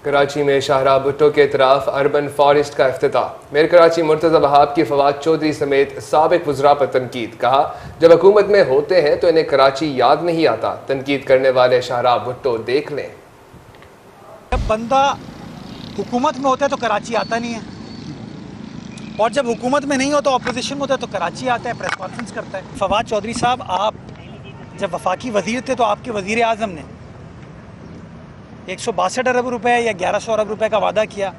कराची में शाहराब भुट्टो के इतराफ urban forest का इफ्तिताह। मेयर कराची मुर्तज़ा वहाब की फवाद चौधरी समेत साबिक वज़रा पर तनकीद। कहा, जब हुकूमत में होते हैं तो इन्हें कराची याद नहीं आता। तनकीद करने वाले शाहराब भुट्टो देख लें। जब बंदा हुकूमत में होता है तो कराची आता नहीं है, और जब हुकूमत में नहीं होता तो अपोजिशन में होता है तो कराची आता है, प्रेस कॉन्फ्रेंस करता है। फवाद चौधरी साहब, आप जब वफाकी वज़ीर थे तो आपके वज़ीर आज़म ने 162 अरब रुपए या 1100 अरब रुपए का वादा किया,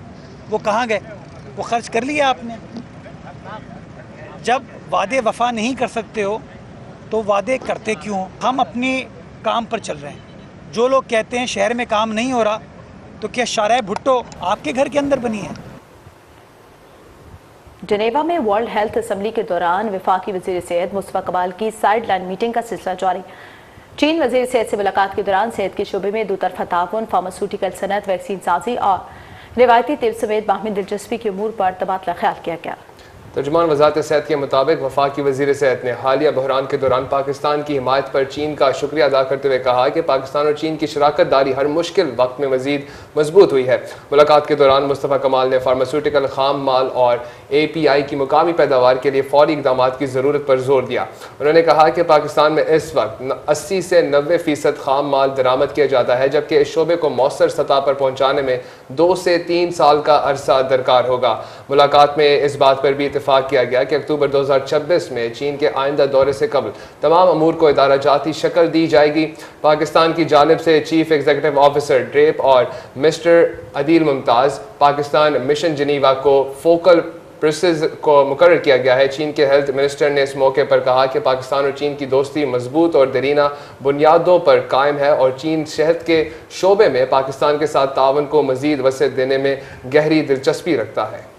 वो कहाँ गए? वो खर्च कर लिया आपने। जब वादे वफा नहीं कर सकते हो तो वादे करते क्यों हो? हम अपने काम पर चल रहे हैं। जो लोग कहते हैं शहर में काम नहीं हो रहा, तो क्या शाहराब भुट्टो आपके घर के अंदर बनी है? जनेवा में वर्ल्ड हेल्थ असम्बली के दौरान वफाकी वज़ीर सेहत मुस्तफ़ा कमाल की साइड लाइन मीटिंग का सिलसिला जारी। चीन वज़ीर सेहत से मुलाकात के दौरान सेहत के शोबे में दोतरफा ताउन, फार्मास्यूटिकल सनत, वैक्सीन साजी और रिवायती तिब समेत बाहमी दिलचस्पी के अमूर पर तबादला ख्याल किया गया। तर्जुमान वज़ारत सेहत के मुताबिक वफाकी वज़ीर सेहत ने हालिया बहरान के दौरान पाकिस्तान की हिमायत पर चीन का शुक्रिया अदा करते हुए कहा कि पाकिस्तान और चीन की शराकत दारी हर मुश्किल वक्त में मज़ीद मजबूत हुई है। मुलाकात के दौरान मुस्तफ़ा कमाल ने फार्मास्यूटिकल खाम माल और API की मुकामी पैदावार के लिए फौरी इक़दाम की ज़रूरत पर जोर दिया। उन्होंने कहा कि पाकिस्तान में इस वक्त 80 से 90% खाम माल दरामद किया जाता है, जबकि इस शोबे को मौसर सतह पर पहुँचाने में 2 से 3 साल का अरसा दरकार होगा। मुलाकात में इस बात पर भी इत्तेफाक किया गया कि अक्टूबर 2026 में चीन के आइंदा दौरे से कबल तमाम अमूर को इदारा जाती शक्ल दी जाएगी। पाकिस्तान की जानिब से चीफ एग्जीक्यूटिव ऑफिसर ड्रेप और मिस्टर अदील मुमताज़ पाकिस्तान मिशन जनीवा को फोकल पर्सन्स को मुकर्रर किया गया है। चीन के हेल्थ मिनिस्टर ने इस मौके पर कहा कि पाकिस्तान और चीन की दोस्ती मजबूत और दरीना बुनियादों पर कायम है और चीन सेहत के शोबे में पाकिस्तान के साथ ताउन को मजीद वसअत देने में गहरी दिलचस्पी रखता है।